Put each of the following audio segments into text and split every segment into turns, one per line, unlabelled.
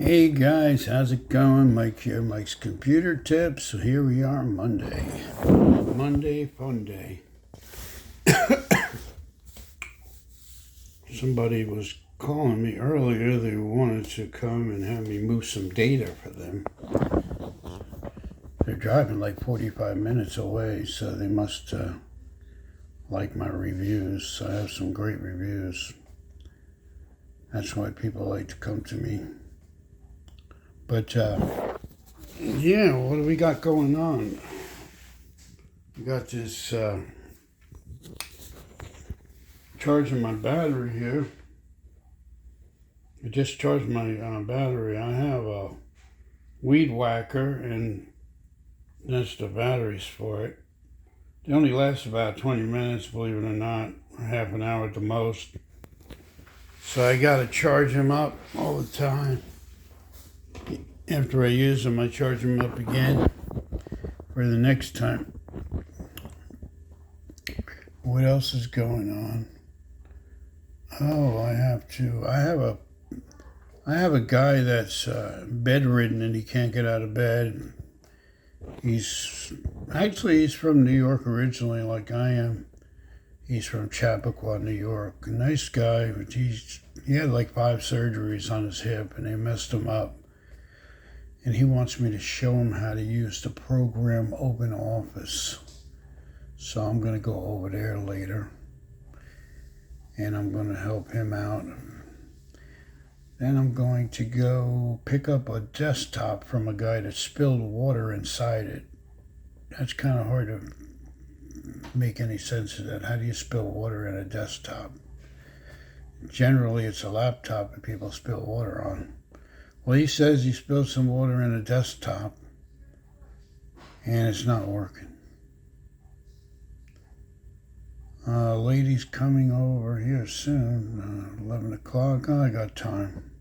Hey guys, how's it going? Mike here, Mike's Computer Tips. So here we are, Monday. Monday, fun day. Somebody was calling me earlier. They wanted to come and have me move some data for them. They're driving like 45 minutes away, so they must like my reviews. I have some great reviews. That's why people like to come to me. But yeah, what do we got going on? We got this charging my battery here. I just charged my battery. I have a weed whacker, and that's the batteries for it. They only last about 20 minutes, believe it or not, or half an hour at the most. So I got to charge them up all the time. After I use them, I charge them up again for the next time. What else is going on? Oh, I have a guy that's bedridden and he can't get out of bed. He's from New York originally, like I am. He's from Chappaqua, New York. A nice guy, but he had like 5 surgeries on his hip and they messed him up. And he wants me to show him how to use the program OpenOffice. So I'm going to go over there later. And I'm going to help him out. Then I'm going to go pick up a desktop from a guy that spilled water inside it. That's kind of hard to make any sense of that. How do you spill water in a desktop? Generally, it's a laptop that people spill water on. Well, he says he spilled some water in a desktop, and it's not working. Lady's coming over here soon, 11 o'clock. Oh, I got time.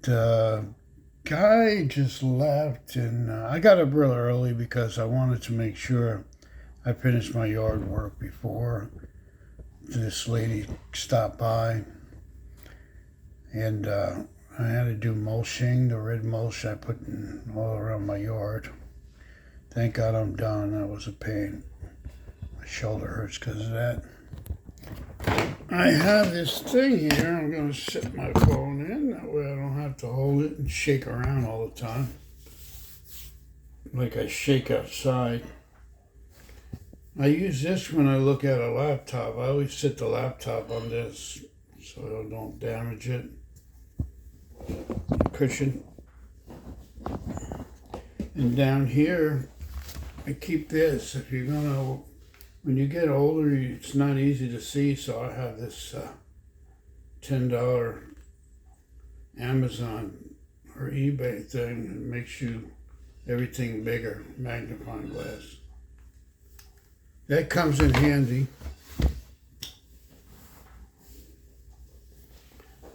The guy just left, and I got up real early because I wanted to make sure I finished my yard work before this lady stopped by. And I had to do mulching, the red mulch I put in all around my yard. Thank God I'm done. That was a pain. My shoulder hurts because of that. I have this thing here. I'm going to sit my phone in. That way I don't have to hold it and shake around all the time like I shake outside. I use this when I look at a laptop. I always sit the laptop on this so I don't damage it. Cushion. And down here, I keep this. If you're gonna, when you get older, it's not easy to see, so I have this $10 Amazon or eBay thing that makes you everything bigger, magnifying glass. That comes in handy.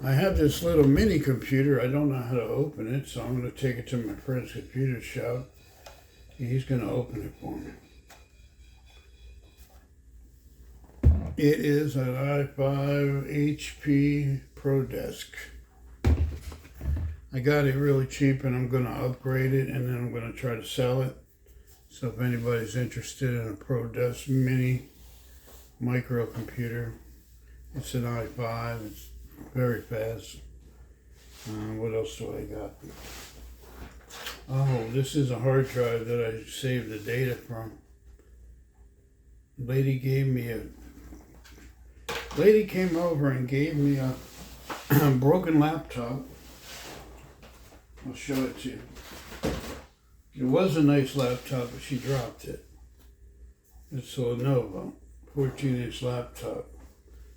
I have this little mini computer. I don't know how to open it, so I'm going to take it to my friend's computer shop. He's going to open it for me. It is an i5 HP ProDesk. I got it really cheap, and I'm going to upgrade it, and then I'm going to try to sell it. So if anybody's interested in a ProDesk mini microcomputer, it's an i5. It's very fast. What else do I got? Oh, this is a hard drive that I saved the data from. Lady came over and gave me a broken laptop. I'll show it to you. It was a nice laptop, but she dropped it. It's a Lenovo 14-inch laptop.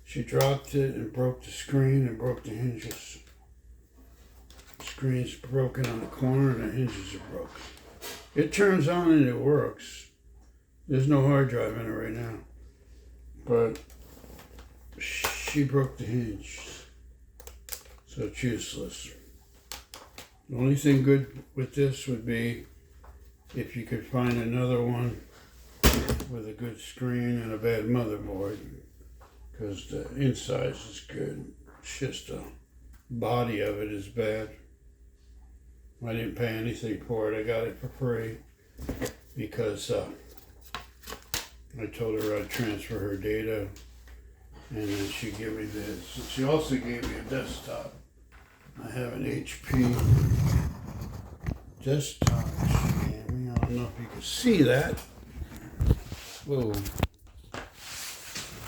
She dropped it and broke the screen and broke the hinges. The screen's broken on the corner and the hinges are broken. It turns on and it works. There's no hard drive in it right now. But she broke the hinge. So it's useless. The only thing good with this would be if you could find another one with a good screen and a bad motherboard. Because the inside is good. It's just a body of it is bad. I didn't pay anything for it. I got it for free because I told her I'd transfer her data, and then she'd give me this. And she also gave me a desktop. I have an HP desktop. I don't know if you can see that. Whoa.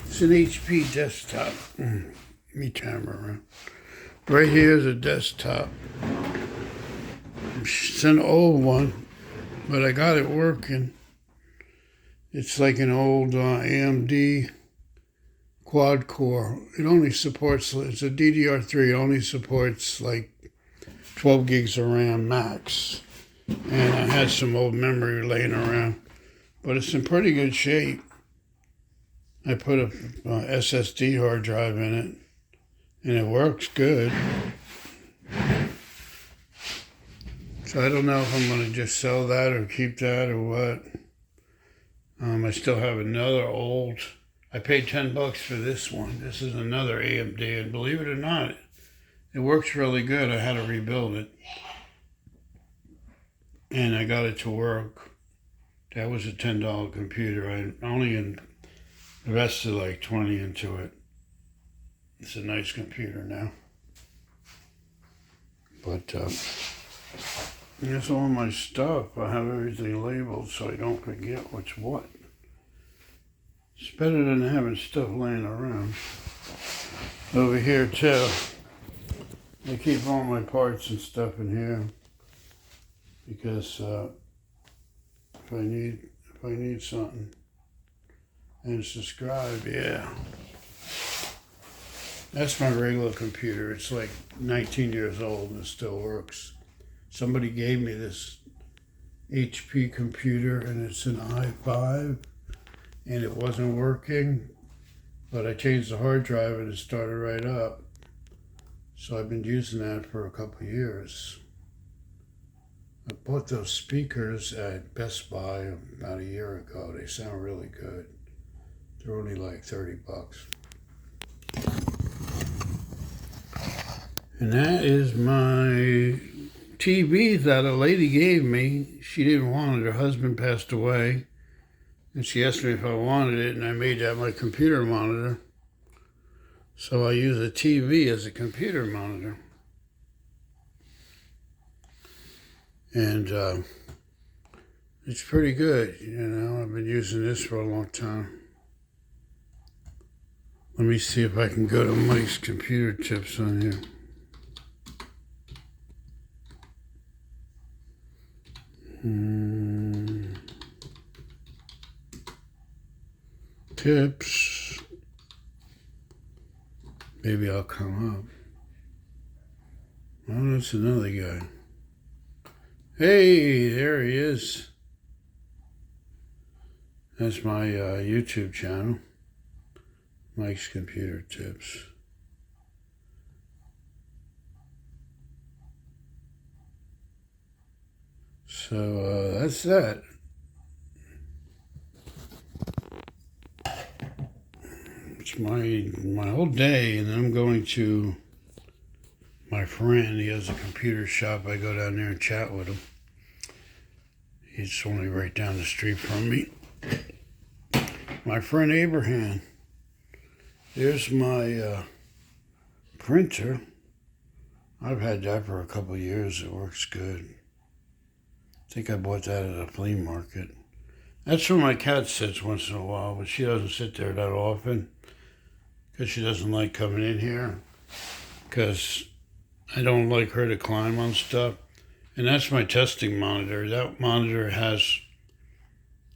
It's an HP desktop. Let me turn around. Right here is a desktop. It's an old one, but I got it working. It's like an old AMD quad core. It only supports, it's a DDR3, it only supports like 12 gigs of RAM max. And I had some old memory laying around, but it's in pretty good shape. I put a SSD hard drive in it, and it works good. So I don't know if I'm going to just sell that or keep that or what. I still have another old, I paid $10 for this one. This is another AMD, and believe it or not, it works really good. I had to rebuild it, and I got it to work. That was a $10 computer. I only invested like 20 into it. It's a nice computer now. But that's all my stuff. I have everything labeled so I don't forget what's what. It's better than having stuff laying around. Over here too, I keep all my parts and stuff in here because if I need something. And subscribe, yeah. That's my regular computer. It's like 19 years old and it still works. Somebody gave me this HP computer, and it's an i5, and it wasn't working, but I changed the hard drive and it started right up. So I've been using that for a couple of years. I bought those speakers at Best Buy about a year ago. They sound really good. They're only like $30. And that is my TV that a lady gave me. She didn't want it. Her husband passed away. And she asked me if I wanted it, and I made that my computer monitor. So I use a TV as a computer monitor. And it's pretty good, I've been using this for a long time. Let me see if I can go to Mike's computer tips on here. Tips. Maybe I'll come up. Oh, that's another guy. Hey, there he is. That's my YouTube channel. Mike's Computer Tips. So that's that. It's my whole day, and then I'm going to my friend. He has a computer shop. I go down there and chat with him. He's only right down the street from me. My friend Abraham. There's my printer. I've had that for a couple of years. It works good. I think I bought that at a flea market. That's where my cat sits once in a while, but she doesn't sit there that often because she doesn't like coming in here because I don't like her to climb on stuff. And that's my testing monitor. That monitor has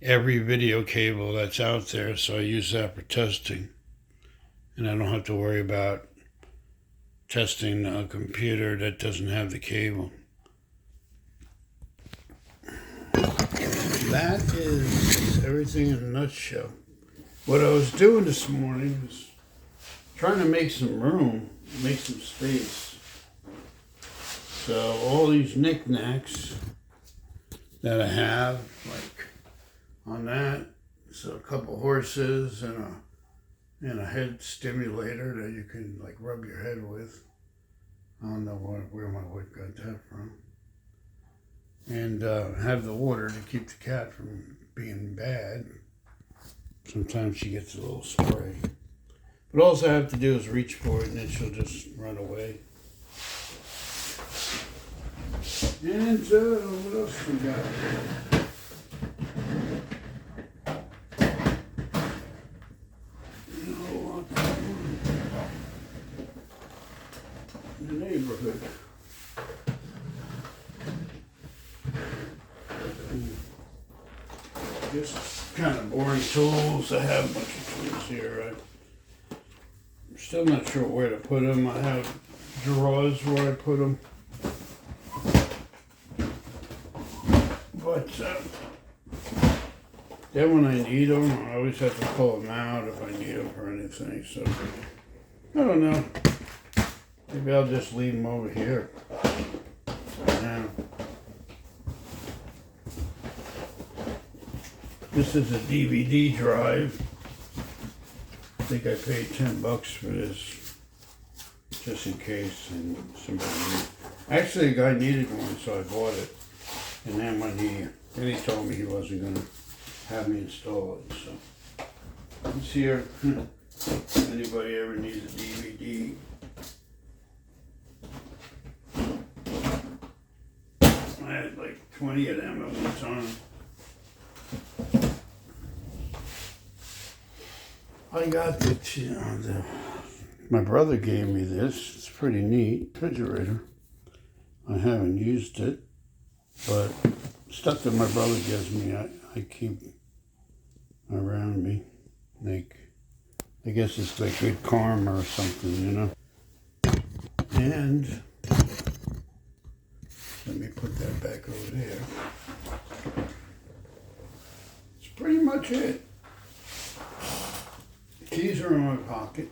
every video cable that's out there, so I use that for testing. And I don't have to worry about testing a computer that doesn't have the cable. That is everything in a nutshell. What I was doing this morning was trying to make some room, make some space. So all these knickknacks that I have, like on that, so a couple horses and a head stimulator that you can like rub your head with. I don't know where my wife got that from. And have the water to keep the cat from being bad. Sometimes she gets a little spray. But all I have to do is reach for it and then she'll just run away. And what else we got? In the neighborhood. Just kind of boring tools. I have a bunch of tools here. I'm still not sure where to put them. I have drawers where I put them. But then when I need them, I always have to pull them out if I need them for anything. So I don't know. Maybe I'll just leave them over here for now. This is a DVD drive. I think I paid $10 for this, just in case. And somebody needed. Actually, a guy needed one, so I bought it. And then then he told me he wasn't gonna have me install it. So it's here. If anybody ever needs a DVD. I had like 20 of them at one time. I got my brother gave me this. It's pretty neat. Refrigerator. I haven't used it, but stuff that my brother gives me, I keep around me. Like, I guess it's like good karma or something, you know. And let me put that back over there. That's pretty much it. Keys are in my pocket.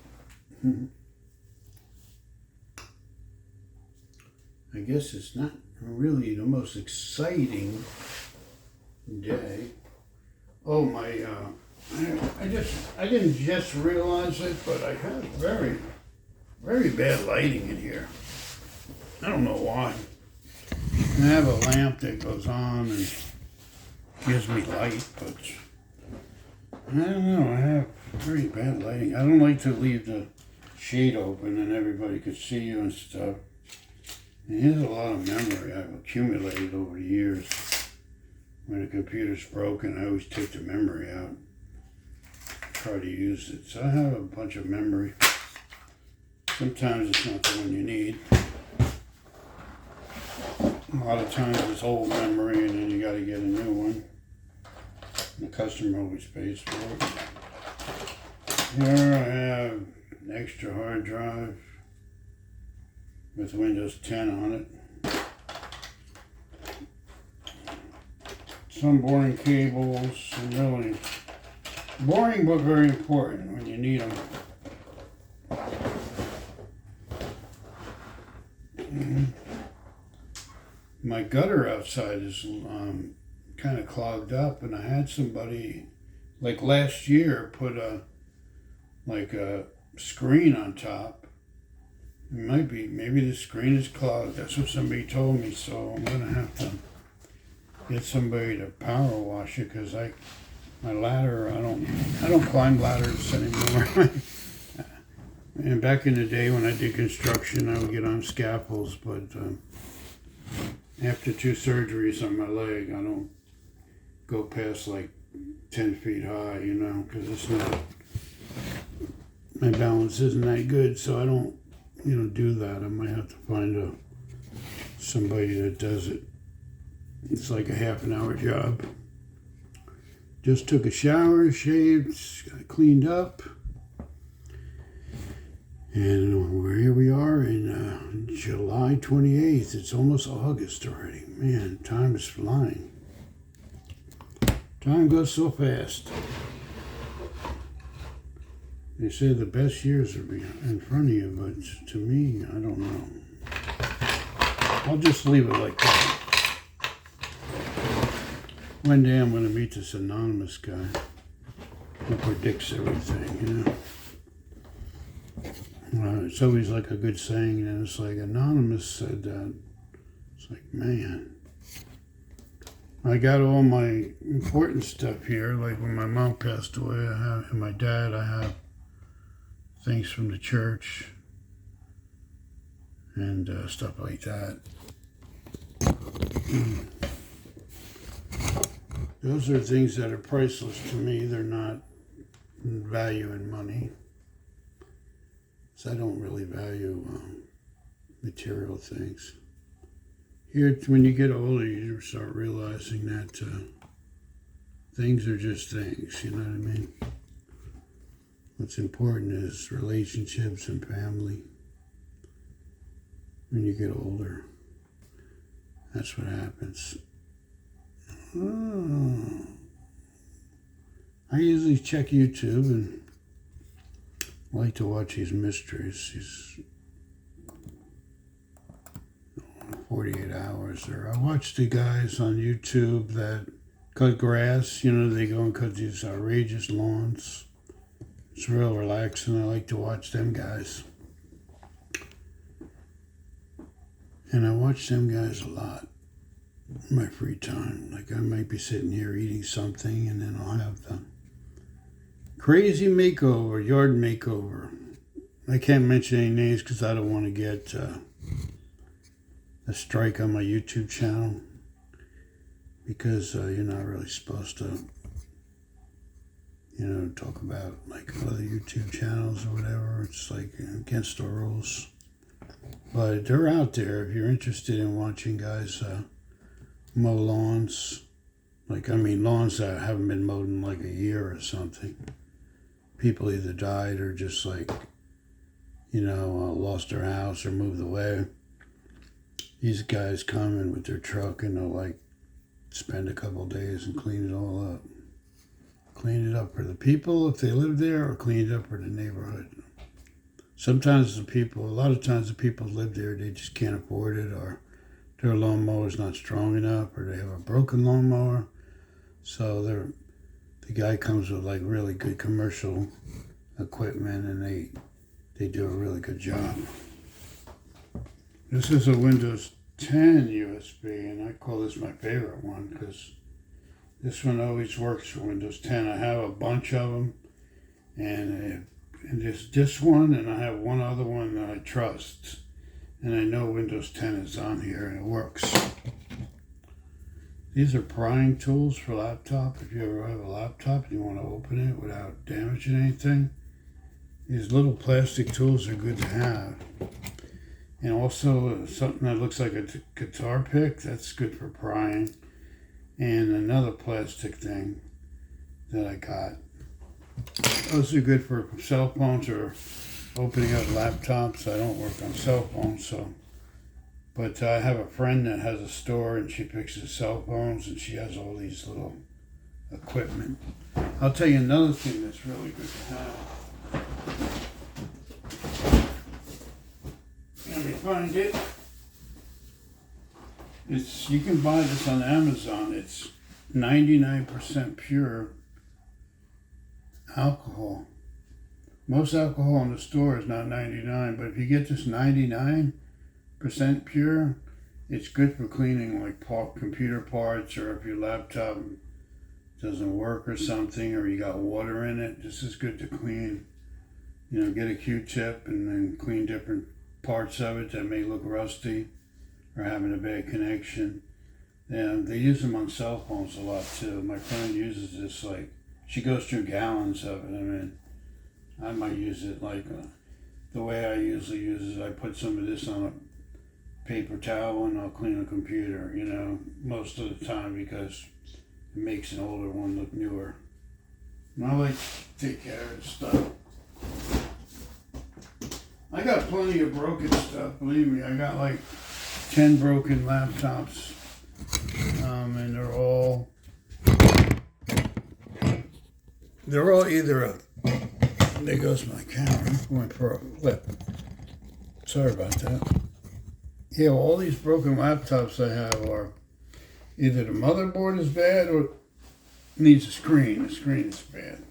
I guess it's not really the most exciting day. Oh, I didn't just realize it, but I have very, very bad lighting in here. I don't know why. I have a lamp that goes on and gives me light, but I don't know, I have very bad lighting. I don't like to leave the shade open and everybody could see you and stuff. And here's a lot of memory I've accumulated over the years. When the computer's broken, I always take the memory out, try to use it. So I have a bunch of memory. Sometimes it's not the one you need. A lot of times it's old memory and then you gotta get a new one. The customer always pays for it. Here I have an extra hard drive with Windows 10 on it. Some boring cables, some really boring but very important when you need them. My gutter outside is kind of clogged up, and I had somebody like last year put a screen on top. It might be, maybe the screen is clogged. That's what somebody told me, so I'm gonna have to get somebody to power wash it, because my ladder, I don't climb ladders anymore. And back in the day when I did construction, I would get on scaffolds, but after 2 surgeries on my leg, I don't go past like 10 feet high, you know, because it's not, my balance isn't that good, so I don't, do that. I might have to find somebody that does it. It's like a half-an-hour job. Just took a shower, shaved, got cleaned up. And here we are in July 28th. It's almost August already. Man, time is flying. Time goes so fast. They say the best years are in front of you, but to me, I don't know. I'll just leave it like that. One day I'm going to meet this anonymous guy who predicts everything, it's always like a good saying, and it's like Anonymous said that. It's like, man, I got all my important stuff here. Like when my mom passed away, and my dad, I have things from the church and stuff like that. Those are things that are priceless to me. They're not value in money. So I don't really value material things. Here, when you get older, you start realizing that things are just things, you know what I mean? What's important is relationships and family. When you get older, that's what happens. Oh. I usually check YouTube and like to watch these mysteries, these 48 hours. Or I watch the guys on YouTube that cut grass. You know, they go and cut these outrageous lawns. It's real relaxing. I like to watch them guys. And I watch them guys a lot in my free time. Like I might be sitting here eating something and then I'll have the crazy makeover, yard makeover. I can't mention any names because I don't want to get a strike on my YouTube channel because you're not really supposed to, you know, talk about like other YouTube channels or whatever. It's like against the rules. But they're out there if you're interested in watching guys mow lawns. Like, I mean, lawns that haven't been mowed in like a year or something. People either died or just like, you know, lost their house or moved away. These guys come in with their truck and they'll like spend a couple days and clean it all up. Clean it up for the people if they live there or clean it up for the neighborhood. Sometimes a lot of times the people live there, they just can't afford it or their lawnmower is not strong enough or they have a broken lawnmower. So the guy comes with like really good commercial equipment and they do a really good job. This is a Windows 10 USB and I call this my favorite one because this one always works for Windows 10. I have a bunch of them and there's this one and I have one other one that I trust. And I know Windows 10 is on here and it works. These are prying tools for laptop. If you ever have a laptop and you want to open it without damaging anything, these little plastic tools are good to have. And also something that looks like a guitar pick, that's good for prying. And another plastic thing that I got. Those are good for cell phones or opening up laptops. I don't work on cell phones, so. But I have a friend that has a store and she fixes cell phones and she has all these little equipment. I'll tell you another thing that's really good to have. Let me find it. You can buy this on Amazon. It's 99% pure alcohol. Most alcohol in the store is not 99, but if you get this 99% pure, it's good for cleaning like computer parts or if your laptop doesn't work or something or you got water in it. This is good to clean. You know, get a Q-tip and then clean different parts of it that may look rusty or having a bad connection. And they use them on cell phones a lot too. My friend uses this like, she goes through gallons of it. I mean, I might use it like the way I usually use it. I put some of this on a paper towel and I'll clean a computer, you know, most of the time because it makes an older one look newer. And I like to take care of stuff. I got plenty of broken stuff, believe me. I got like 10 broken laptops, and they're all either there goes my camera, went for a flip. Sorry about that. Yeah, all these broken laptops I have are either the motherboard is bad or needs a screen. The screen is bad.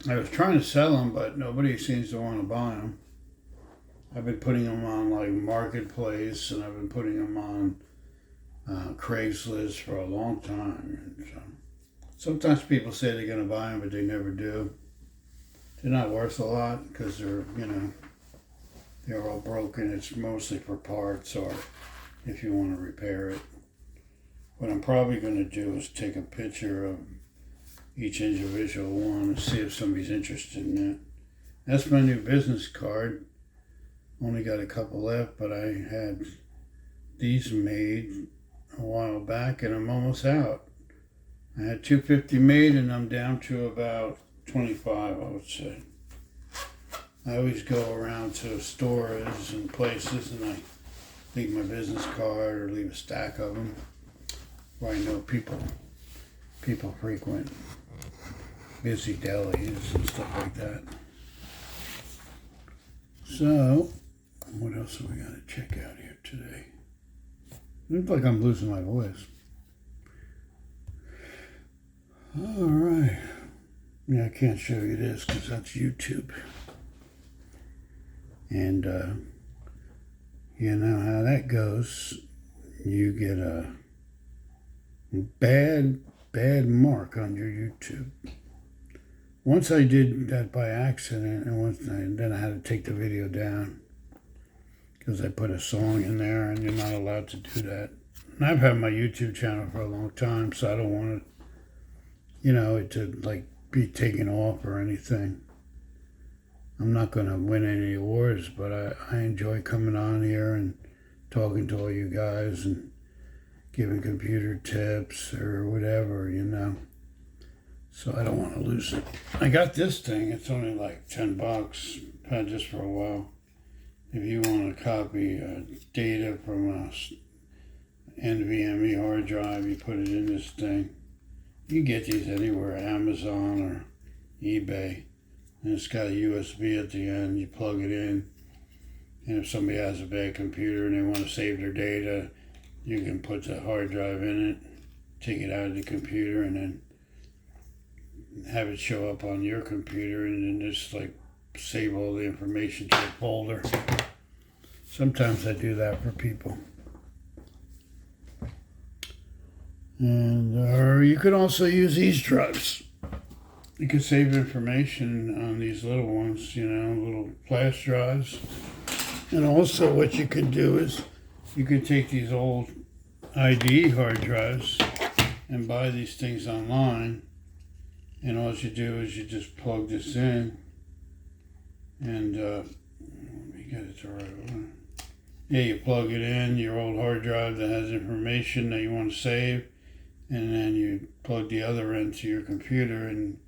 I was trying to sell them, but nobody seems to want to buy them. I've been putting them on like Marketplace, and I've been putting them on Craigslist for a long time. And so sometimes people say they're going to buy them, but they never do. They're not worth a lot because they're all broken. It's mostly for parts or if you want to repair it. What I'm probably going to do is take a picture of each individual one and see if somebody's interested in it. That's my new business card. Only got a couple left, but I had these made a while back and I'm almost out. I had 250 made and I'm down to about 25, I would say. I always go around to stores and places and I leave my business card or leave a stack of them where I know people frequent busy delis and stuff like that. So, what else have we got to check out here today? Looks like I'm losing my voice. All right. Yeah, I can't show you this because that's YouTube. And you know how that goes. You get a bad mark on your YouTube. Once I did that by accident, and then I had to take the video down because I put a song in there, and you're not allowed to do that. And I've had my YouTube channel for a long time, so I don't want it to like be taken off or anything. I'm not going to win any awards, but I enjoy coming on here and talking to all you guys and giving computer tips or whatever, So I don't want to lose it. I got this thing. It's only like $10. I've had this for a while. If you want to copy data from a NVMe hard drive, you put it in this thing. You can get these anywhere, Amazon or eBay. And it's got a USB at the end. You plug it in. And if somebody has a bad computer and they want to save their data, you can put the hard drive in it, take it out of the computer, and then have it show up on your computer and then just like save all the information to a folder. Sometimes I do that for people. And or you can also use these drives. You can save information on these little ones, little flash drives. And also what you can do is you can take these old ID hard drives and buy these things online. And all you do is you just plug this in and let me get it the right one. Yeah, you plug it in, your old hard drive that has information that you want to save, and then you plug the other end to your computer and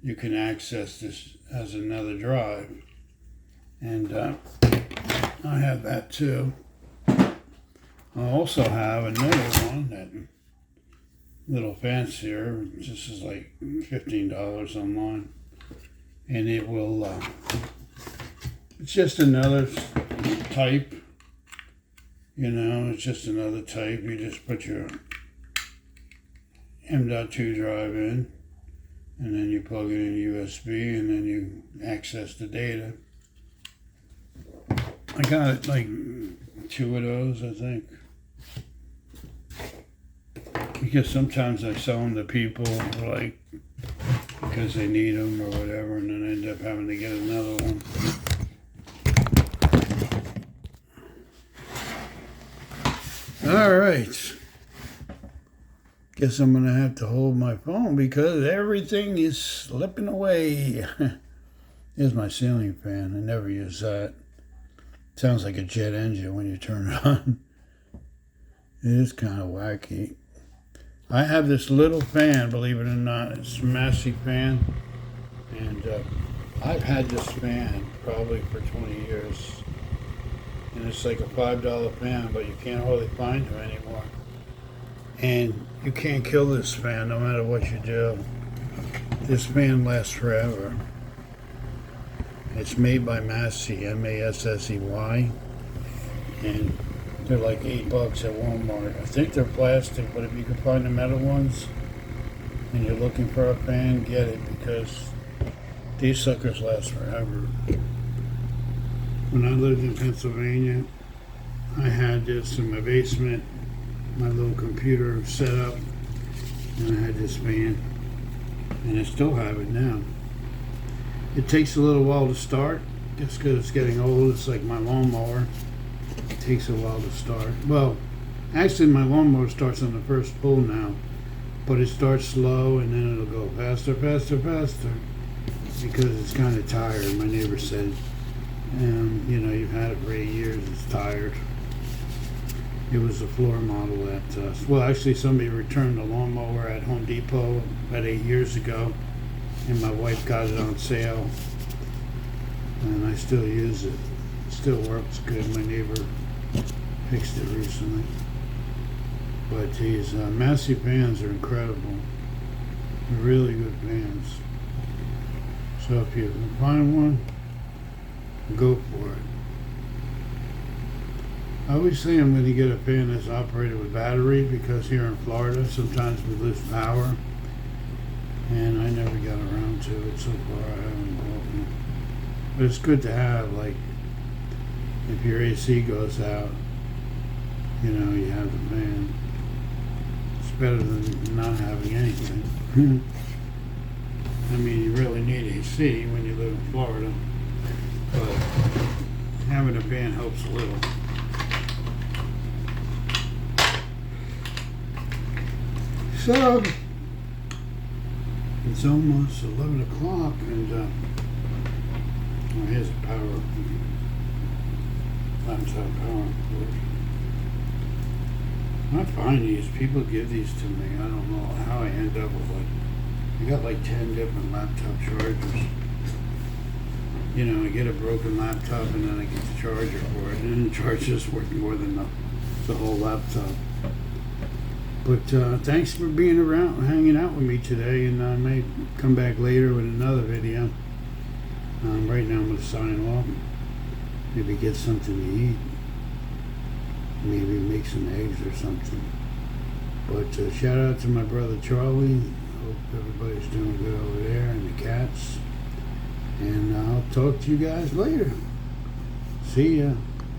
you can access this as another drive. And I have that too. I also have another one that little fancier. This is like $15 online, and it will. It's just another type. It's just another type. You just put your M.2 drive in, and then you plug it in USB, and then you access the data. I got like 2 of those, I think. Because sometimes I sell them to people like because they need them or whatever, and then I end up having to get another one. All right. Guess I'm gonna have to hold my phone because everything is slipping away. Here's my ceiling fan. I never use that. Sounds like a jet engine when you turn it on. It is kind of wacky. I have this little fan, believe it or not. It's a Massey fan. And I've had this fan probably for 20 years. And it's like a $5 fan, but you can't hardly find them anymore. And you can't kill this fan no matter what you do. This fan lasts forever. It's made by Massey, Massey. And they're like $8 at Walmart. I think they're plastic, but if you can find the metal ones and you're looking for a fan, get it, because These suckers last forever. When I lived in Pennsylvania, I had this in my basement, my little computer set up, and I had this fan, and I still have it now. It takes a little while to start, just because it's getting old. It's like my lawnmower. It takes a while to start. Well, actually my lawnmower starts on the first pull now, but it starts slow and then it'll go faster, faster, faster, because it's kind of tired. My neighbor said, you know, you've had it for 8 years, it's tired. It was a floor model at, well, actually somebody returned the lawnmower at Home Depot about 8 years ago, and my wife got it on sale, and I still use it. It still works good. My neighbor fixed it recently. But these Massey fans are incredible. They're really good fans. So if you can find one, go for it. I always say I'm going to get a fan that's operated with battery, because here in Florida sometimes we lose power, and I never got around to it so far. I haven't bought it. But it's good to have, like, if your AC goes out, you know, you have the fan. It's better than not having anything. I mean, you really need AC when you live in Florida, but having a fan helps a little. So, it's almost 11 o'clock, and well, here's a power, laptop power cord. I find these, people give these to me. I don't know how I end up with I got like 10 different laptop chargers. You know, I get a broken laptop and then I get the charger for it, and the charger's worth more than the whole laptop. But thanks for being around, hanging out with me today, and I may come back later with another video. Right now I'm going to sign off. Maybe get something to eat. Maybe make some eggs or something. But shout out to my brother Charlie. Hope everybody's doing good over there, and the cats. And I'll talk to you guys later. See ya.